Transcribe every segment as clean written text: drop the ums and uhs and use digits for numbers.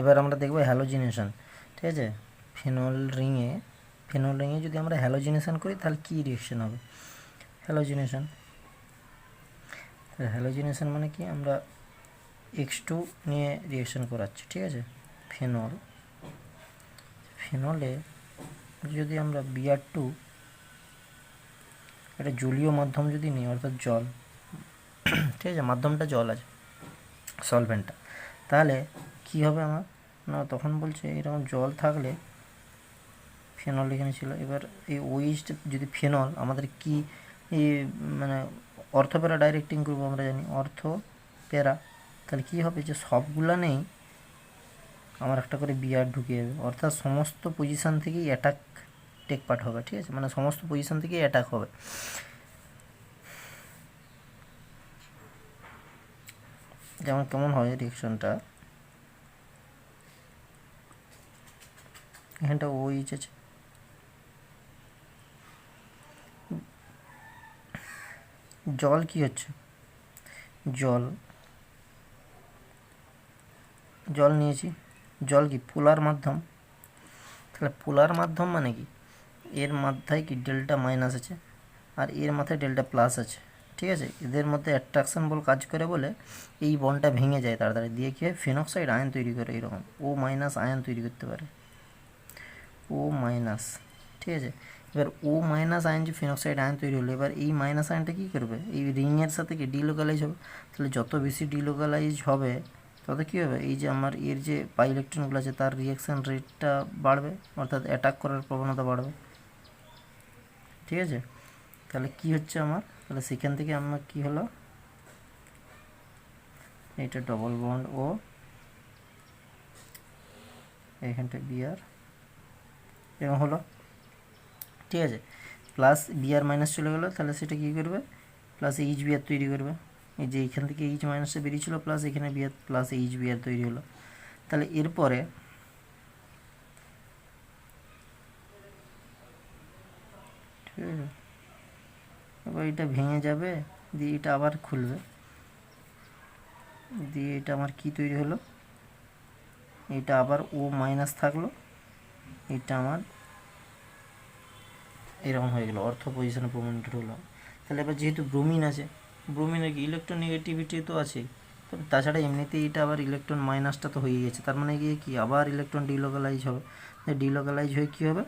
এবার আমরা দেখবো হ্যালোজিনেশন, ঠিক আছে। ফেনল রিংয়ে যদি আমরা হ্যালোজিনেশন করি তাহলে কী রিয়েকশন হবে। হ্যালোজিনেশন মানে কি, আমরা X2 নিয়ে রিয়েকশন করাচ্ছি, ঠিক আছে। ফেনলে যদি আমরা Br2 একটা জলীয় মাধ্যম যদি নিই, অর্থাৎ জল, ঠিক আছে, মাধ্যমটা জল আছে, সলভেন্টটা, তাহলে কি হবে আমার না, তখন বলছে এরকম জল থাকলে ফেনল এখানে ছিল। এবার এই ওইচটা যদি ফেনল, আমাদের কি মানে অর্থপ্যারা ডাইরেক্টিং করবো, আমরা জানি অর্থপ্যারা, তাহলে কী হবে যে সবগুলা নেই আমার একটা করে বিআর ঢুকে যাবে, অর্থাৎ সমস্ত পজিশান থেকেই অ্যাটাক টেক পার্ট হবে, ঠিক আছে, মানে সমস্ত পজিশান থেকেই অ্যাটাক হবে। যেমন কেমন হয় রিয়েকশনটা, এখানটা ওইচ আছে, জল কি হচ্ছে, জল নিয়েছি, জল কি পোলার মাধ্যম, তাহলে পোলার মাধ্যম মানে কি, এর মাথায় কি ডেল্টা মাইনাস আছে আর এর মাথায় ডেল্টা প্লাস আছে, ঠিক আছে। এদের মধ্যে অ্যাট্রাকশন বল কাজ করে বলে এই বন্ডটা ভেঙে যায় তাড়াতাড়ি, দিয়ে কি হয় ফেনক্সাইড আয়ন তৈরি করে, এরকম ও মাইনাস আয়ন তৈরি করতে পারে, ও মাইনাস, ঠিক আছে। এবার ও মাইনাস আয়ন যে ফেনক্সাইড আয়ন তৈরি হলো, এবার এই মাইনাস আয়নটা কী করবে, এই রিংয়ের সাথে কি ডিলোকালাইজ হবে, তাহলে যত বেশি ডিলোকালাইজ হবে তত কী হবে, এই যে আমার এর যে পাই ইলেকট্রনগুলো আছে তার রিয়াকশান রেটটা বাড়বে, অর্থাৎ অ্যাটাক করার প্রবণতা বাড়বে, ঠিক আছে। তাহলে কি হচ্ছে আমার, তাহলে সেখান থেকে আমার কি হলো, এটা ডবল বন্ড ও এখানটা বিআর এরকম হলো, ঠিক আছে। প্লাস বিআর মাইনাস চলে গেলো, তাহলে সেটা কী করবে, প্লাস এইচ বিআর তৈরি করবে, এই যে এইখান থেকে এইচ মাইনাসটা বেরিয়েছিল, প্লাস এখানে বিআর প্লাস এইচ বিআর তৈরি হলো। তাহলে এরপরে ঠিক আছে, এবার এটা ভেঙে যাবে, দিয়ে এটা আবার খুলবে, দিয়ে এটা আমার কি তৈরি হলো, এটা আবার ও মাইনাস থাকলো, এটা আমার এরকম হয়ে গেলো, অর্থ পজিশনে প্রমোটেড হলো। তাহলে এবার যেহেতু ব্রোমিন আছে, ব্রোমিনের কি ইলেকট্রন নেগেটিভিটি তো আছে, তো তাছাড়া এমনিতেই এটা আবার ইলেকট্রন মাইনাসটা তো হয়ে গেছে, তার মানে গিয়ে কি আবার ইলেকট্রন ডিলোকালাইজ হবে, ডিলোকালাইজ হয়ে কী হবে,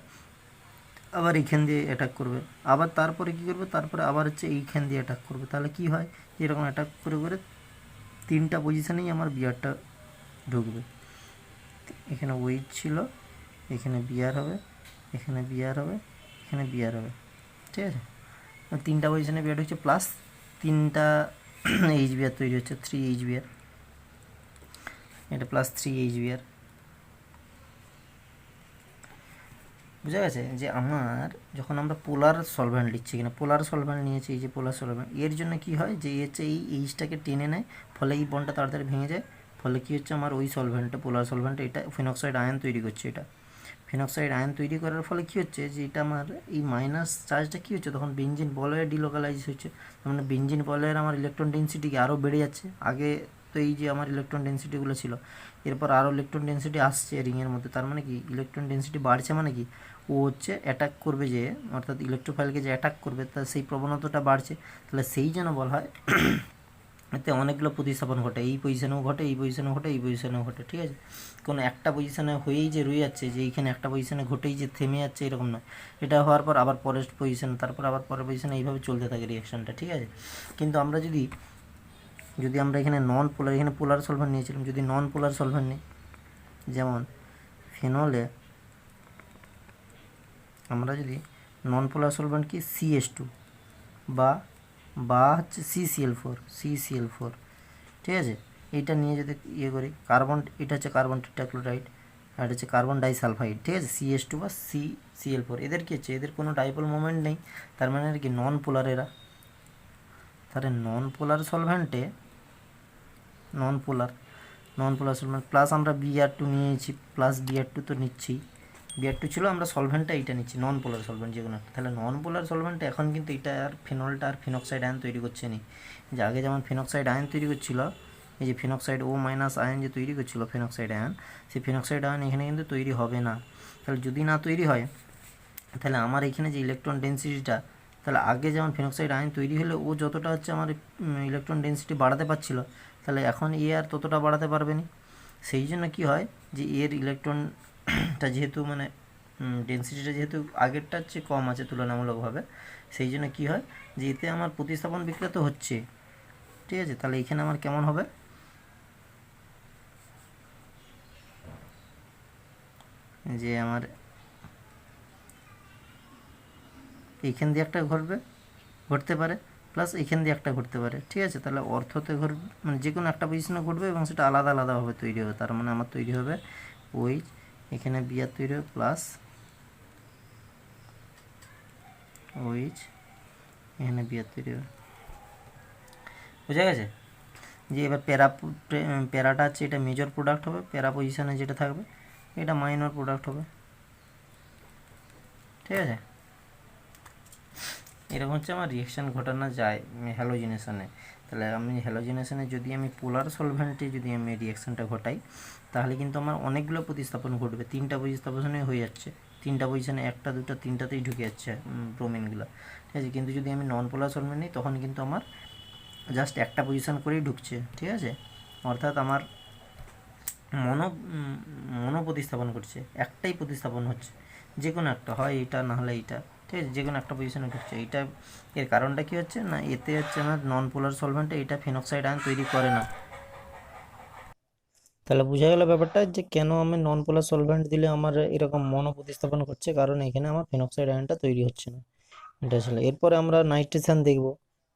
আবার এইখান দিয়ে অ্যাটাক করবে, আবার তারপরে কী করবে, তারপরে আবার হচ্ছে এইখান দিয়ে অ্যাটাক করবে, তাহলে কি হয়, এরকম অ্যাটাক করে করে তিনটা পজিশানেই আমার বিয়ারটা ঢুকবে। এখানে ওয়েট ছিল, এখানে বিয়ার হবে, এখানে বিয়ার হবে, এখানে বিয়ার হবে, ঠিক আছে। তিনটা পজিশনে বিয়ার হচ্ছে, প্লাস তিনটা এইচ বিয়ার তৈরি হচ্ছে, 3 এইচ বিয়ার, এটা প্লাস 3 এইচ বিয়ার। বুঝা গেছে যে আমার যখন আমরা পোলার সলভেন্ট লিখছি, কিনা পোলার সলভেন্ট নিয়েছি, এই যে পোলার সলভেন্ট, এর জন্য কি হয় যে হচ্ছে এই এইচটাকে টেনে নেয়, ফলে এই বন্ডটা তাড়াতাড়ি ভেঙে যায়, ফলে কী হচ্ছে আমার ওই সলভেন্টটা, পোলার সলভেন্টটা, এটা ফিনক্সাইড আয়ন তৈরি করছে, এটা ফিনক্সাইড আয়ন তৈরি করার ফলে কী হচ্ছে যে এটা আমার এই মাইনাস চার্জটা কী হচ্ছে, তখন বেঞ্জিন বলয়ের ডিলোকালাইজ হচ্ছে, মানে বেঞ্জিন বলয়ের আমার ইলেকট্রন ডেন্সিটি আরও বেড়ে যাচ্ছে, আগে তো এই যে আমার ইলেকট্রন ডেন্সিটিগুলো ছিল, এরপর আরও ইলেকট্রন ডেন্সিটি আসছে রিংয়ের মধ্যে, তার মানে কি ইলেকট্রন ডেন্সিটি বাড়ছে, মানে কি ও হচ্ছে অ্যাটাক করবে, যে অর্থাৎ ইলেকট্রোফাইলকে যে অ্যাটাক করবে তার সেই প্রবণতাটা বাড়ছে, তাহলে সেই জন্য বলা হয় এতে অনেকগুলো প্রতিস্থাপন ঘটে, এই পজিশনেও ঘটে, এই পজিশনেও ঘটে, এই পজিশনেও ঘটে, ঠিক আছে। কোনো একটা পজিশনে হয়েই যে রয়ে যাচ্ছে, যে এইখানে একটা পজিশনে ঘটেই যে থেমে যাচ্ছে এরকম নয়, এটা হওয়ার পর আবার পরের পজিশন, তারপর আবার পরের পজিশনে, এইভাবে চলতে থাকে রিয়াকশানটা, ঠিক আছে। কিন্তু আমরা যদি আমরা এখানে নন পোলার, এখানে পোলার সলভেন্ট নিয়েছিলাম, যদি নন পোলার সলভেন্ট নিই, যেমন ফেনলে আমরা যদি নন পোলার সলভেন্ট কি CH2 বা হচ্ছে CCl4, ঠিক আছে, এইটা নিয়ে যদি ইয়ে করি, কার্বন, এটা হচ্ছে কার্বন টেট্রাক্লোরাইড, আর এটা হচ্ছে কার্বন ডাইসালফাইড, ঠিক আছে, CH2 বা CCl4, এদের কী হচ্ছে, এদের কোনো ডাইপোল মোমেন্ট নেই, তার মানে আর কি নন পোলার এরা। তাহলে নন পোলার সলভেন্টে নন পোলার সলভেন্ট, প্লাস আমরা Br2 নিয়েছি, প্লাস Br2 তো নিচ্ছি, Br2 ছিল, আমরা সলভেন্টটা এইটা নিচ্ছি, নন পোলার সলভেন্ট যে কোনো একটা, তাহলে নন পোলার সলভেন্টে এখন কিন্তু এটা আর ফেনলটা আর ফিনক্সাইড আয়ন তৈরি করছে না, যে আগে যেমন ফিনক্সাইড আয়ন তৈরি করছিল, এই যে ফেনক্সাইড ও মাইনাস আয়ন যে তৈরি করছিল ফেনক্সাইড আয়ন, সেই ফেনক্সাইড আয়ন এখানে কিন্তু তৈরি হবে না। তাহলে যদি না তৈরি হয় তাহলে আমার এখানে যে ইলেকট্রন ডেন্সিটিটা, তাহলে আগে যেমন ফেনক্সাইড আয়ন তৈরি হলে ও যতটা হচ্ছে আমার ইলেকট্রন ডেন্সিটি বাড়াতে পারছিল, তাহলে এখন এ আর ততটা বাড়াতে পারবে না। সেই জন্য কী হয় যে এর ইলেকট্রনটা যেহেতু মানে ডেন্সিটিটা যেহেতু আগেরটার চেয়ে কম আছে তুলনামূলকভাবে, সেই জন্য কী হয় যে এতে আমার প্রতিস্থাপন বিক্রিয়া তো হচ্ছে, ঠিক আছে। তাহলে এখানে আমার কেমন হবে, যে আমার এইখান দিয়ে একটা ঘটতে পারে, প্লাস এইখান দিয়ে একটা ঘটতে পারে, ঠিক আছে। তাহলে অর্থতে মানে যে কোনো একটা পজিশনে ঘটবে এবং সেটা আলাদা আলাদাভাবে তৈরি হবে। তার মানে আমার তৈরি হবে ওই এখানে বিয়ার তৈরি হবে প্লাস ওইচ এখানে বিয়ার তৈরি হবে, বুঝা গেছে। যে এবার প্যারাটা হচ্ছে এটা মেজর প্রোডাক্ট হবে, প্যারা পজিশানে যেটা থাকবে এটা মাইনর প্রোডাক্ট হবে, ঠিক আছে। এরকম হচ্ছে আমার রিয়েকশান ঘটানো যায় হ্যালোজিনেশনে। তাহলে আমি হ্যালোজিনেশনে যদি আমি পোলার সলভেন্টে যদি আমি রিয়েকশানটা ঘটাই, তাহলে কিন্তু আমার অনেকগুলো প্রতিস্থাপন ঘটবে, 3টা প্রতিস্থাপনে হয়ে যাচ্ছে, 3টা পজিশানে 1টা 2টা 3টাতেই ঢুকে যাচ্ছে ব্রোমিনগুলো, ঠিক আছে। কিন্তু যদি আমি নন পোলার সলভেন্ট নিই তখন কিন্তু আমার জাস্ট একটা পজিশান করেই ঢুকছে, ঠিক আছে। অর্থাৎ আমার মনো প্রতিস্থাপন করছে, একটাই প্রতিস্থাপন হচ্ছে, যে কোনো একটা হয় এইটা না হলে এইটা, ঠিক আছে, যে কোনো একটা পজিশনে ঢুকছে। এইটা এর কারণটা কী হচ্ছে না, এতে হচ্ছে আমার নন পোলার সলভেন্টে এটা ফেনক্সাইড আয়ন তৈরি করে না। তাহলে বোঝা গেল ব্যাপারটা যে কেন আমি নন পোলার সলভেন্ট দিলে আমার এরকম মনো প্রতিস্থাপন করছে, কারণ এখানে আমার ফেনক্সাইড আয়নটা তৈরি হচ্ছে না, এটা আসলে। এরপরে আমরা নাইট্রেশন দেখব।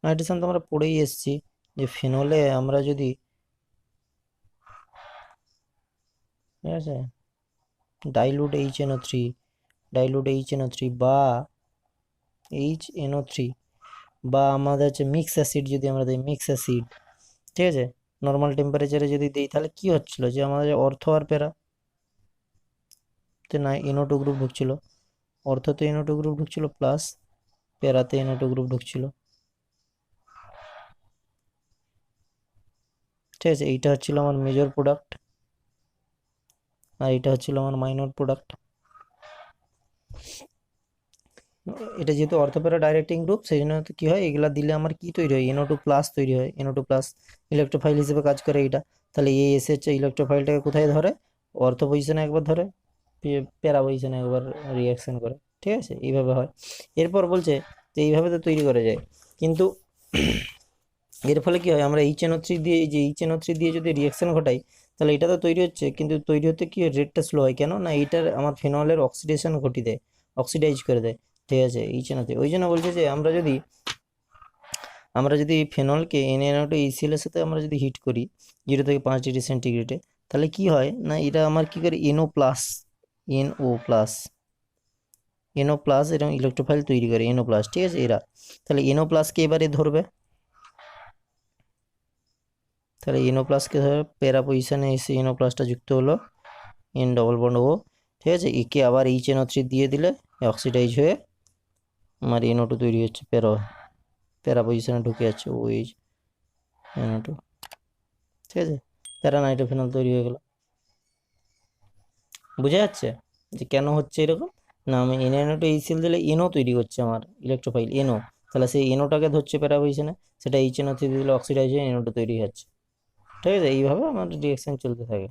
নাইট্রেশন তো আমরা পড়েই এসেছি যে ফেনলে আমরা যদি, ঠিক আছে, ডাইলুট HNO3 বা HNO3 বা আমাদের হচ্ছে মিক্স অ্যাসিড যদি আমরা দিই মিক্স অ্যাসিড, ঠিক আছে, নর্মাল টেম্পারেচারে যদি দিই, তাহলে কি হচ্ছিল যে আমাদের অর্থ আর প্যারা তে না NO2 গ্রুপ ঢুকছিল, অর্থতে NO2 গ্রুপ ঢুকছিল প্লাস প্যারাতে NO2 গ্রুপ ঢুকছিল, ঠিক আছে। এইটা হচ্ছিল আমার মেজর প্রোডাক্ট আর এটা হচ্ছিল আমার মাইনর প্রোডাক্ট। এটা যেহেতু অর্থোপ্যারা ডাইরেক্টিং গ্রুপ, সেই জন্য কি হয়, এগুলা দিলে আমার কি তৈরি হয়, NO2 প্লাস তৈরি হয়, NO2 প্লাস ইলেকট্রোফাইল হিসেবে কাজ করে এইটা। তাহলে এই এসে হচ্ছে ইলেকট্রোফাইলটাকে কোথায় ধরে, অর্থ পজিশনে একবার ধরে, প্যারা পজিশনে একবার রিয়াকশন করে, ঠিক আছে, এইভাবে হয়। এরপর বলছে যে এইভাবে তো তৈরি করা যায়, কিন্তু এর ফলে কি হয়, আমরা HNO3 দিয়ে, এই যে HNO3 দিয়ে যদি রিয়াকশন ঘটাই, তাহলে এটা তো তৈরি হচ্ছে, কিন্তু তৈরি হতে কি রেটটা স্লো হয়, কেন না এইটার আমার ফেনলের অক্সিডেশন ঘটিয়ে দেয়, অক্সিডাইজ করে দেয়, ঠিক আছে, HNO3। ওই জন্য বলছে যে আমরা যদি ফেনলকে NaNO2HCl এর সাথে আমরা যদি হিট করি 0 থেকে 5 ডিগ্রি সেন্টিগ্রেডে, তাহলে কি হয় না, এটা আমার কি করে NO প্লাস এরকম ইলেকট্রোফাইল তৈরি করে NO প্লাস, ঠিক আছে, এরা। তাহলে NO প্লাসকে এবারে ধরবে, তাহলে NO প্লাসকে ধরে প্যারা পজিশনে এসে NO প্লাসটা যুক্ত হলো, N ডবল বন্ড O, ঠিক আছে। একে আবার HNO3 দিয়ে দিলে অক্সিডাইজ হয়ে আমার NO2 তৈরি হচ্ছে, প্যারা পজিশনে ঢুকে যাচ্ছে OH NO2, ঠিক আছে, প্যারা নাইট্রোফেনল তৈরি হয়ে গেল। বোঝা যাচ্ছে যে কেন হচ্ছে এরকম, না আমি NaNO2HCl দিলে NO তৈরি করছে আমার ইলেকট্রোফাইল NO, তাহলে সেই NOটাকে ধরছে প্যারা পজিশনে, সেটা HNO3 দিলে অক্সিডাইজ হয়ে NO2 তৈরি হচ্ছে, ঠিক আছে। এইভাবে আমার রিয়াকশন চলতে থাকে।